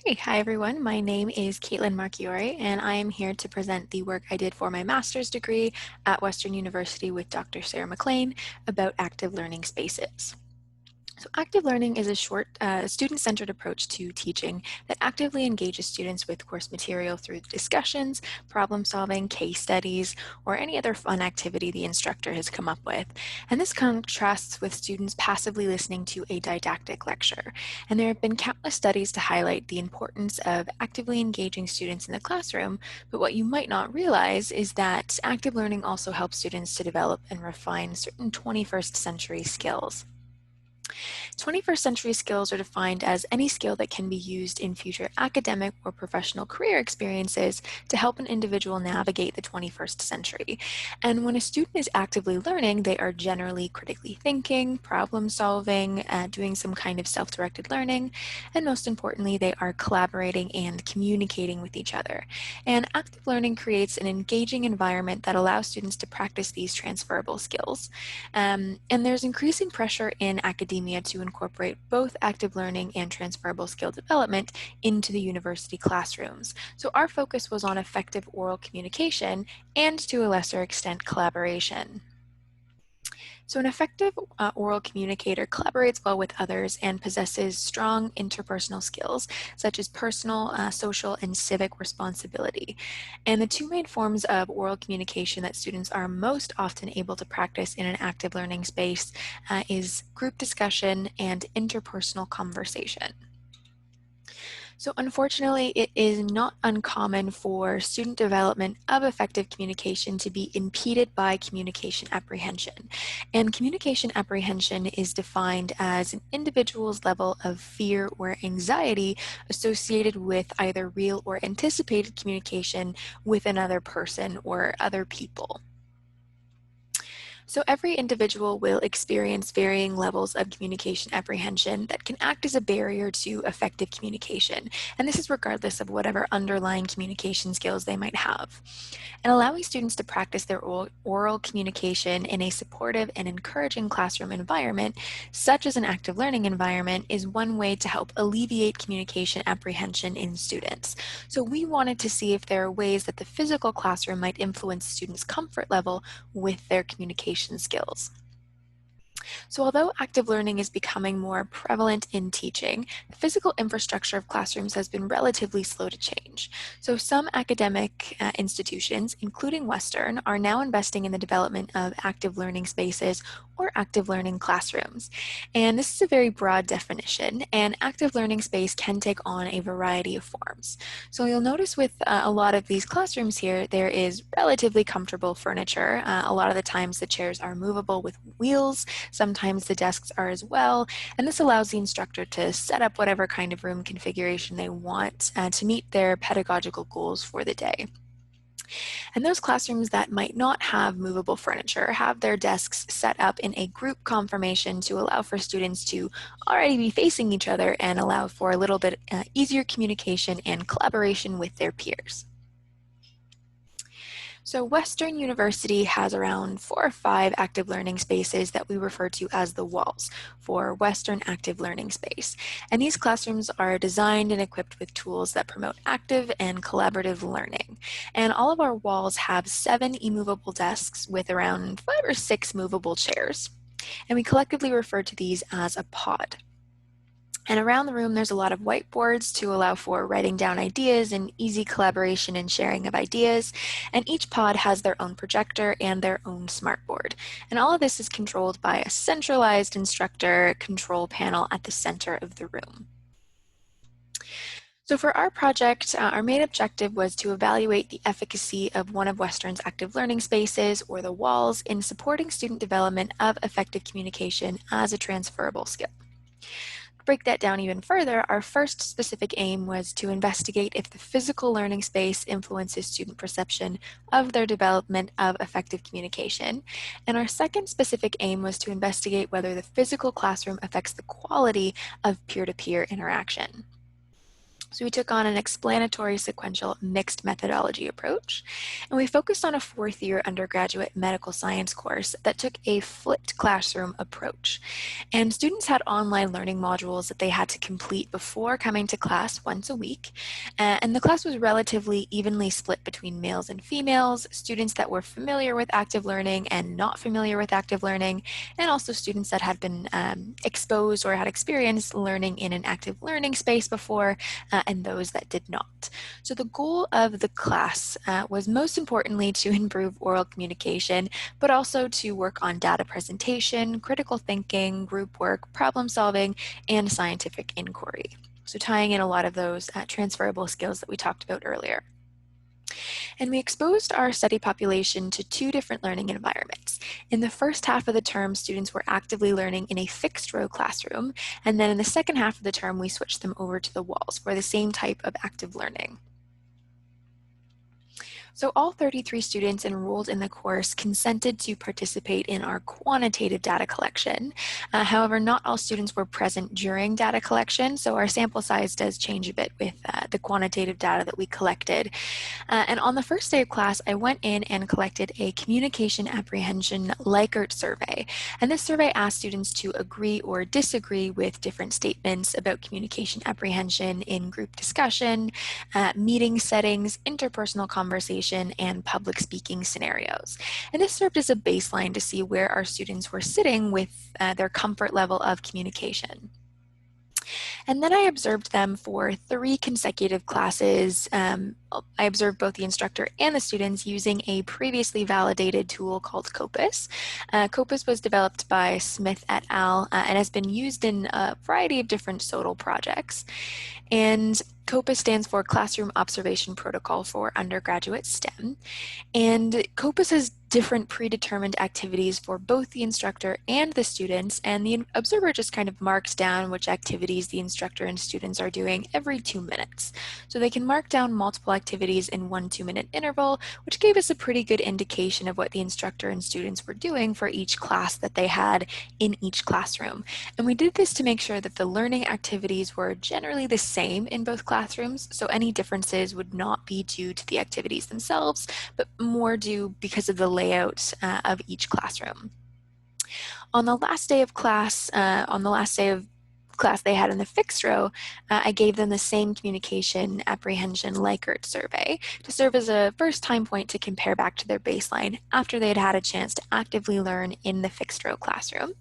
Hey, hi everyone. My name is Katelyn Marchiori, and I am here to present the work I did for my master's degree at Western University with Dr. Sarah McLean about active learning spaces. So active learning is a short, student-centered approach to teaching that actively engages students with course material through discussions, problem solving, case studies, or any other fun activity the instructor has come up with. And this contrasts with students passively listening to a didactic lecture. And there have been countless studies to highlight the importance of actively engaging students in the classroom, but what you might not realize is that active learning also helps students to develop and refine certain 21st century skills. 21st century skills are defined as any skill that can be used in future academic or professional career experiences to help an individual navigate the 21st century. And when a student is actively learning, they are generally critically thinking, problem solving, doing some kind of self-directed learning, and most importantly, they are collaborating and communicating with each other. And active learning creates an engaging environment that allows students to practice these transferable skills. And there's increasing pressure in academia to incorporate both active learning and transferable skill development into the university classrooms. So our focus was on effective oral communication and, to a lesser extent, collaboration. So an effective oral communicator collaborates well with others and possesses strong interpersonal skills, such as personal, social, and civic responsibility. And the two main forms of oral communication that students are most often able to practice in an active learning space is group discussion and interpersonal conversation. So unfortunately, it is not uncommon for student development of effective communication to be impeded by communication apprehension. And communication apprehension is defined as an individual's level of fear or anxiety associated with either real or anticipated communication with another person or other people. So every individual will experience varying levels of communication apprehension that can act as a barrier to effective communication. And this is regardless of whatever underlying communication skills they might have. And allowing students to practice their oral communication in a supportive and encouraging classroom environment, such as an active learning environment, is one way to help alleviate communication apprehension in students. So we wanted to see if there are ways that the physical classroom might influence students' comfort level with their communication skills. So although active learning is becoming more prevalent in teaching, the physical infrastructure of classrooms has been relatively slow to change. So some academic institutions, including Western, are now investing in the development of active learning spaces or active learning classrooms. And this is a very broad definition, and active learning space can take on a variety of forms. So you'll notice with a lot of these classrooms here, there is relatively comfortable furniture. A lot of the times the chairs are movable with wheels. Sometimes the desks are as well, and this allows the instructor to set up whatever kind of room configuration they want to meet their pedagogical goals for the day. And those classrooms that might not have movable furniture have their desks set up in a group conformation to allow for students to already be facing each other and allow for a little bit easier communication and collaboration with their peers. So Western University has around 4 or 5 active learning spaces that we refer to as the walls for Western Active Learning Space. And these classrooms are designed and equipped with tools that promote active and collaborative learning. And all of our walls have 7 immovable desks with around 5 or 6 movable chairs. And we collectively refer to these as a pod. And around the room, there's a lot of whiteboards to allow for writing down ideas and easy collaboration and sharing of ideas. And each pod has their own projector and their own smartboard. And all of this is controlled by a centralized instructor control panel at the center of the room. So for our project, our main objective was to evaluate the efficacy of one of Western's active learning spaces, or the walls, in supporting student development of effective communication as a transferable skill. To break that down even further, our first specific aim was to investigate if the physical learning space influences student perception of their development of effective communication. And our second specific aim was to investigate whether the physical classroom affects the quality of peer-to-peer interaction. So we took on an explanatory sequential mixed methodology approach, and we focused on a fourth-year undergraduate medical science course that took a flipped classroom approach. And students had online learning modules that they had to complete before coming to class once a week. And the class was relatively evenly split between males and females, students that were familiar with active learning and not familiar with active learning, and also students that had been exposed or had experienced learning in an active learning space before, and those that did not. So the goal of the class was most importantly to improve oral communication, but also to work on data presentation, critical thinking, group work, problem solving, and scientific inquiry. So tying in a lot of those transferable skills that we talked about earlier. And we exposed our study population to two different learning environments. In the first half of the term, students were actively learning in a fixed row classroom, and then in the second half of the term, we switched them over to the walls for the same type of active learning. So all 33 students enrolled in the course consented to participate in our quantitative data collection. However, not all students were present during data collection, so our sample size does change a bit with the quantitative data that we collected. And on the first day of class, I went in and collected a communication apprehension Likert survey. And this survey asked students to agree or disagree with different statements about communication apprehension in group discussion, meeting settings, interpersonal conversation, and public speaking scenarios. And this served as a baseline to see where our students were sitting with their comfort level of communication. And then I observed them for 3 consecutive classes. I observed both the instructor and the students using a previously validated tool called Copus. Copus was developed by Smith et al. And has been used in a variety of different SOTL projects. And COPUS stands for Classroom Observation Protocol for Undergraduate STEM. And COPUS has different predetermined activities for both the instructor and the students, and the observer just kind of marks down which activities the instructor and students are doing every 2 minutes. So they can mark down multiple activities in 1 2-minute interval, which gave us a pretty good indication of what the instructor and students were doing for each class that they had in each classroom. And we did this to make sure that the learning activities were generally the same in both classrooms, so any differences would not be due to the activities themselves, but more due because of the layout of each classroom. On the last day of class, they had in the fixed row, I gave them the same communication apprehension Likert survey to serve as a first time point to compare back to their baseline after they had had a chance to actively learn in the fixed row classroom.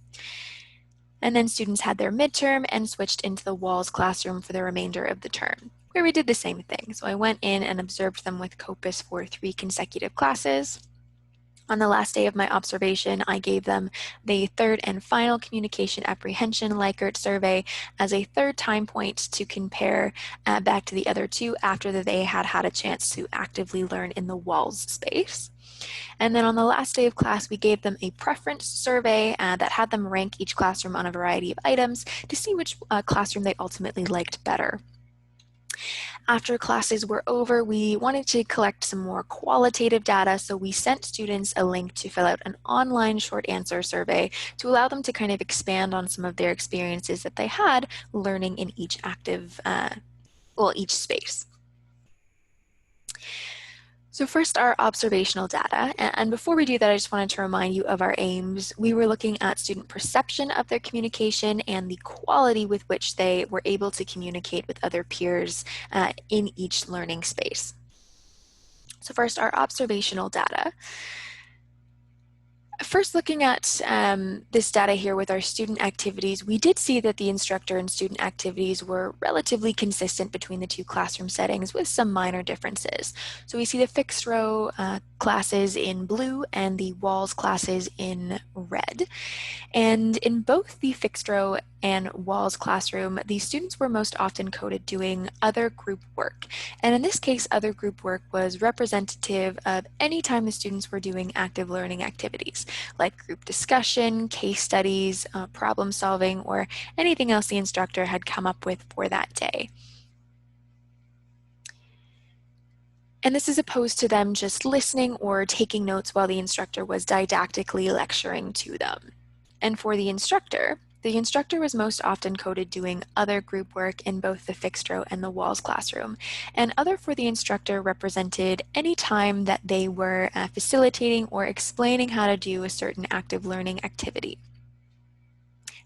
And then students had their midterm and switched into the walls classroom for the remainder of the term, where we did the same thing. So I went in and observed them with Copus for 3 consecutive classes. On the last day of my observation, I gave them the third and final communication apprehension Likert survey as a third time point to compare back to the other 2 after they had had a chance to actively learn in the walls space. And then on the last day of class, we gave them a preference survey that had them rank each classroom on a variety of items to see which classroom they ultimately liked better. After classes were over, we wanted to collect some more qualitative data, so we sent students a link to fill out an online short answer survey to allow them to kind of expand on some of their experiences that they had learning in each each space. So first, our observational data. And before we do that, I just wanted to remind you of our aims. We were looking at student perception of their communication and the quality with which they were able to communicate with other peers in each learning space. So first, our observational data. First, looking at this data here with our student activities, we did see that the instructor and student activities were relatively consistent between the 2 classroom settings with some minor differences. So we see the fixed row classes in blue and the walls classes in red. And in both the fixed row and walls classroom, the students were most often coded doing other group work. And in this case, other group work was representative of any time the students were doing active learning activities, like group discussion, case studies, problem solving, or anything else the instructor had come up with for that day. And this is opposed to them just listening or taking notes while the instructor was didactically lecturing to them. And for the instructor, the instructor was most often coded doing other group work in both the fixed row and the walls classroom. And other for the instructor represented any time that they were facilitating or explaining how to do a certain active learning activity,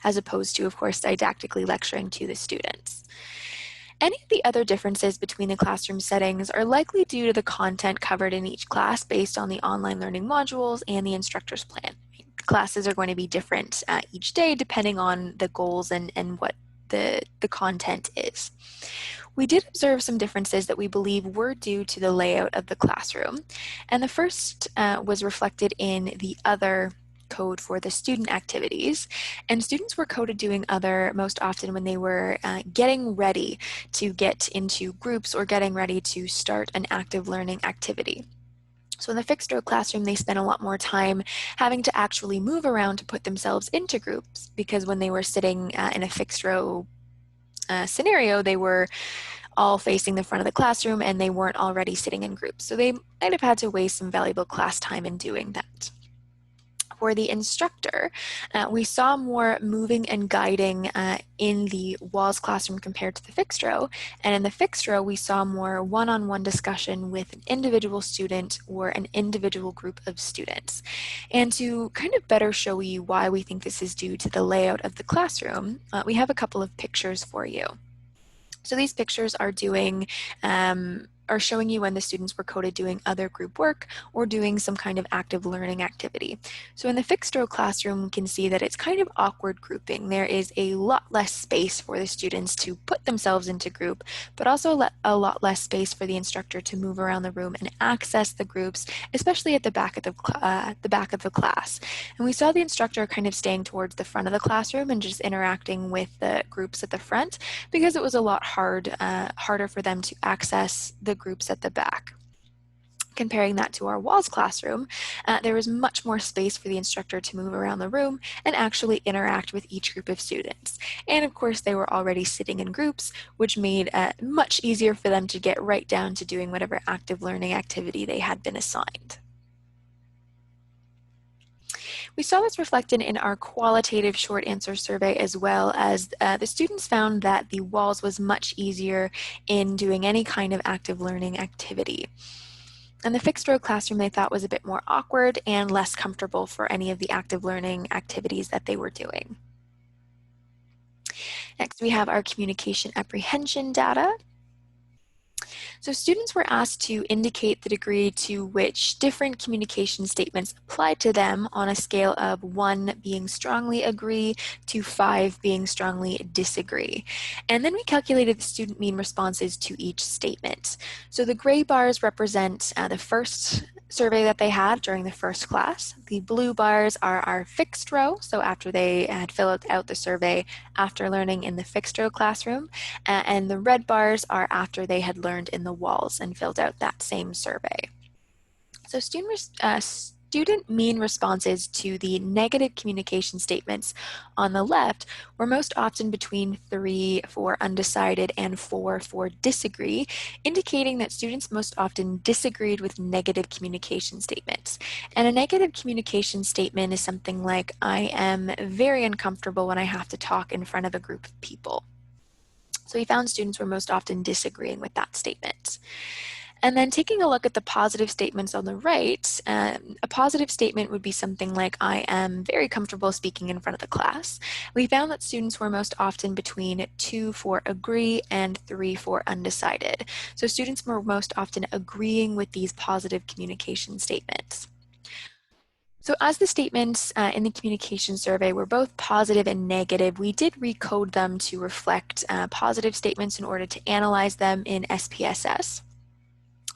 as opposed to, of course, didactically lecturing to the students. Any of the other differences between the classroom settings are likely due to the content covered in each class based on the online learning modules and the instructor's plan. Classes are going to be different each day depending on the goals and what the content is. We did observe some differences that we believe were due to the layout of the classroom. And the first was reflected in the other code for the student activities, and students were coded doing other most often when they were getting ready to get into groups or getting ready to start an active learning activity. So in the fixed row classroom, they spent a lot more time having to actually move around to put themselves into groups, because when they were sitting in a fixed row scenario, they were all facing the front of the classroom and they weren't already sitting in groups. So they might have had to waste some valuable class time in doing that. For the instructor, we saw more moving and guiding in the walls classroom compared to the fixed row. And in the fixed row, we saw more one-on-one discussion with an individual student or an individual group of students. And to kind of better show you why we think this is due to the layout of the classroom, we have a couple of pictures for you. So these pictures are showing you when the students were coded doing other group work or doing some kind of active learning activity. So in the fixed row classroom, we can see that it's kind of awkward grouping. There is a lot less space for the students to put themselves into group, but also a lot less space for the instructor to move around the room and access the groups, especially at the back of the class. And we saw the instructor kind of staying towards the front of the classroom and just interacting with the groups at the front, because it was a lot harder for them to access the groups at the back. Comparing that to our walls classroom, there was much more space for the instructor to move around the room and actually interact with each group of students. And of course, they were already sitting in groups, which made it much easier for them to get right down to doing whatever active learning activity they had been assigned. We saw this reflected in our qualitative short answer survey, as well as the students found that the walls was much easier in doing any kind of active learning activity. And the fixed row classroom they thought was a bit more awkward and less comfortable for any of the active learning activities that they were doing. Next, we have our communication apprehension data. So students were asked to indicate the degree to which different communication statements applied to them on a scale of 1 being strongly agree to 5 being strongly disagree. And then we calculated the student mean responses to each statement. So the gray bars represent the first survey that they had during the first class. The blue bars are our fixed row, so after they had filled out the survey after learning in the fixed row classroom, and the red bars are after they had learned in the walls and filled out that same survey. So student mean responses to the negative communication statements on the left were most often between 3 for undecided and 4 for disagree, indicating that students most often disagreed with negative communication statements. And a negative communication statement is something like, I am very uncomfortable when I have to talk in front of a group of people. So we found students were most often disagreeing with that statement. And then taking a look at the positive statements on the right, a positive statement would be something like, I am very comfortable speaking in front of the class. We found that students were most often between 2 for agree and 3 for undecided. So students were most often agreeing with these positive communication statements. So as the statements in the communication survey were both positive and negative, we did recode them to reflect positive statements in order to analyze them in SPSS.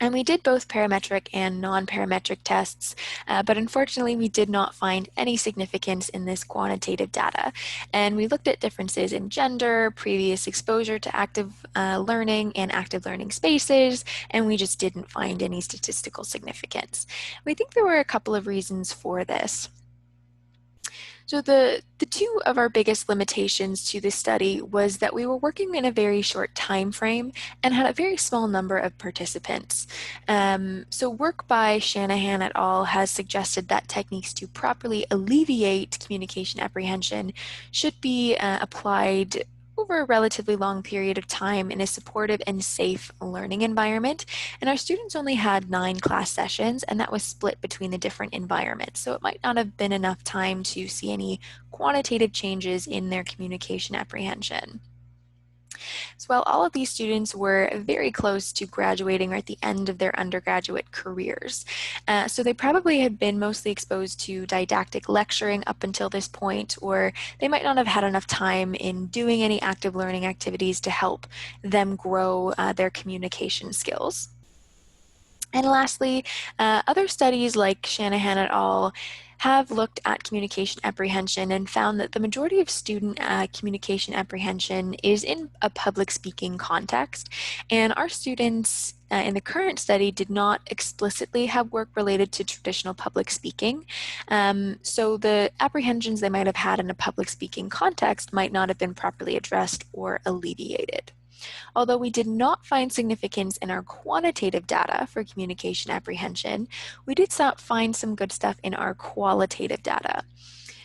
And we did both parametric and non-parametric tests, but unfortunately we did not find any significance in this quantitative data. And we looked at differences in gender, previous exposure to active learning and active learning spaces, and we just didn't find any statistical significance. We think there were a couple of reasons for this. So the two of our biggest limitations to this study was that we were working in a very short time frame and had a very small number of participants. So work by Shanahan et al. Has suggested that techniques to properly alleviate communication apprehension should be applied over a relatively long period of time in a supportive and safe learning environment. And our students only had 9 class sessions, and that was split between the different environments. So it might not have been enough time to see any quantitative changes in their communication apprehension. So while all of these students were very close to graduating or at the end of their undergraduate careers, so they probably had been mostly exposed to didactic lecturing up until this point, or they might not have had enough time in doing any active learning activities to help them grow their communication skills. And lastly, other studies like Shanahan et al. Have looked at communication apprehension and found that the majority of student communication apprehension is in a public speaking context. And our students in the current study did not explicitly have work related to traditional public speaking. So the apprehensions they might have had in a public speaking context might not have been properly addressed or alleviated. Although we did not find significance in our quantitative data for communication apprehension, we did find some good stuff in our qualitative data.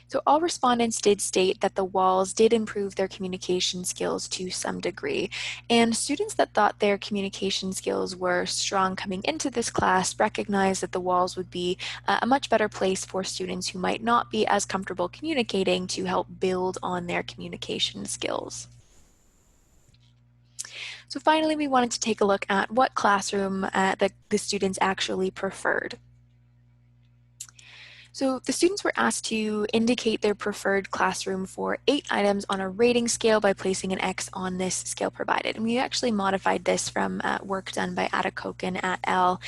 So all respondents did state that the walls did improve their communication skills to some degree, and students that thought their communication skills were strong coming into this class recognized that the walls would be a much better place for students who might not be as comfortable communicating to help build on their communication skills. So finally, we wanted to take a look at what classroom the students actually preferred. So the students were asked to indicate their preferred classroom for 8 items on a rating scale by placing an X on this scale provided. And we actually modified this from work done by Atakoken et al.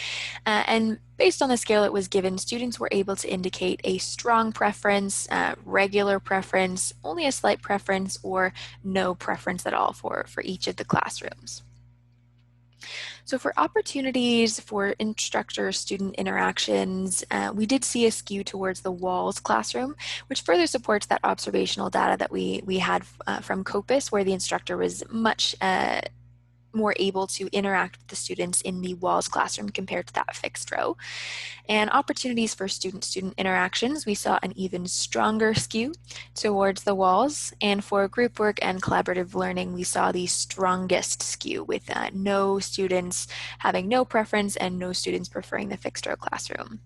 And based on the scale it was given, students were able to indicate a strong preference, regular preference, only a slight preference, or no preference at all for each of the classrooms. So for opportunities for instructor-student interactions, we did see a skew towards the walls classroom, which further supports that observational data that we had from COPUS, where the instructor was much more able to interact with the students in the walls classroom compared to that fixed row. And opportunities for student-student interactions, we saw an even stronger skew towards the walls. And for group work and collaborative learning, we saw the strongest skew with no students having no preference and no students preferring the fixed row classroom.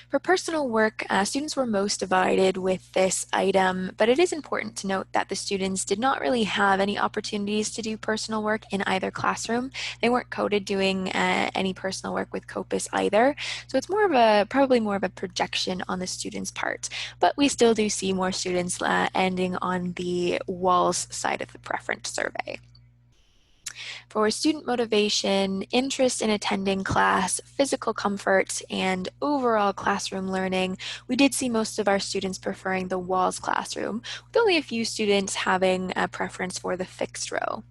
For personal work, students were most divided with this item, but it is important to note that the students did not really have any opportunities to do personal work in either classroom. They weren't coded doing any personal work with COPUS either, so it's probably more of a projection on the students' part. But we still do see more students ending on the walls side of the preference survey. For student motivation, interest in attending class, physical comfort, and overall classroom learning, we did see most of our students preferring the walls classroom, with only a few students having a preference for the fixed row.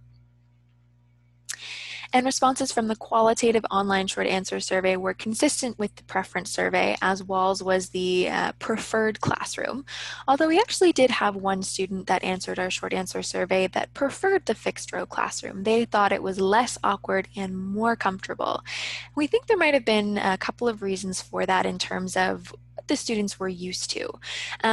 And responses from the qualitative online short answer survey were consistent with the preference survey, as walls was the preferred classroom. Although we actually did have one student that answered our short answer survey that preferred the fixed row classroom. They thought it was less awkward and more comfortable. We think there might have been a couple of reasons for that in terms of what the students were used to.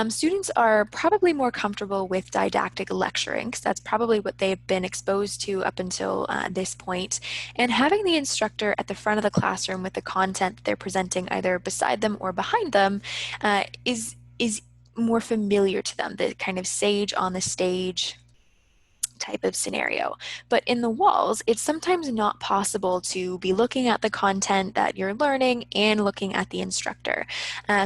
Students are probably more comfortable with didactic lecturing, because that's probably what they've been exposed to up until this point. And having the instructor at the front of the classroom with the content that they're presenting either beside them or behind them is more familiar to them, the kind of sage on the stage type of scenario. But in the walls, it's sometimes not possible to be looking at the content that you're learning and looking at the instructor.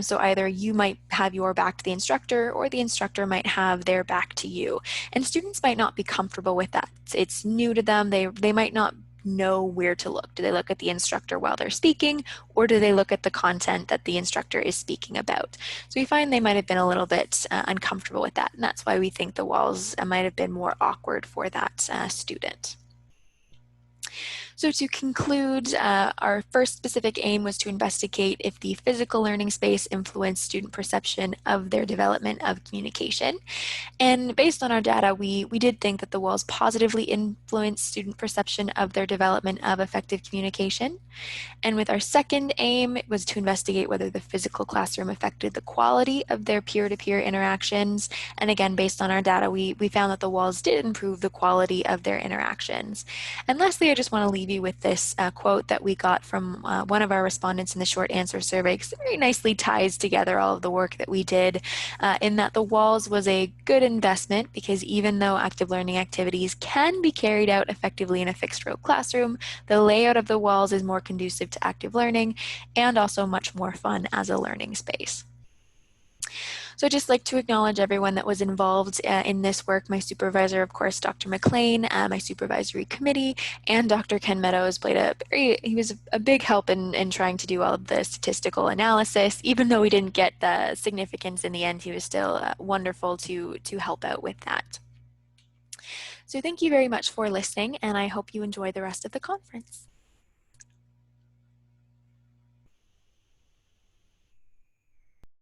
So either you might have your back to the instructor or the instructor might have their back to you. And students might not be comfortable with that. It's new to them. They might not know where to look. Do they look at the instructor while they're speaking, or do they look at the content that the instructor is speaking about? So we find they might have been a little bit uncomfortable with that, and that's why we think the walls might have been more awkward for that student. So to conclude, our first specific aim was to investigate if the physical learning space influenced student perception of their development of communication. And based on our data, we did think that the walls positively influenced student perception of their development of effective communication. And with our second aim, it was to investigate whether the physical classroom affected the quality of their peer-to-peer interactions. And again, based on our data, we found that the walls did improve the quality of their interactions. And lastly, I just want to leave you with this quote that we got from one of our respondents in the short answer survey, because it very nicely ties together all of the work that we did, in that the walls was a good investment because even though active learning activities can be carried out effectively in a fixed row classroom, the layout of the walls is more conducive to active learning and also much more fun as a learning space. So I'd just like to acknowledge everyone that was involved in this work. My supervisor, of course, Dr. McLean, my supervisory committee, and Dr. Ken Meadows he was a big help in trying to do all of the statistical analysis. Even though we didn't get the significance in the end, he was still wonderful to help out with that. So thank you very much for listening, and I hope you enjoy the rest of the conference.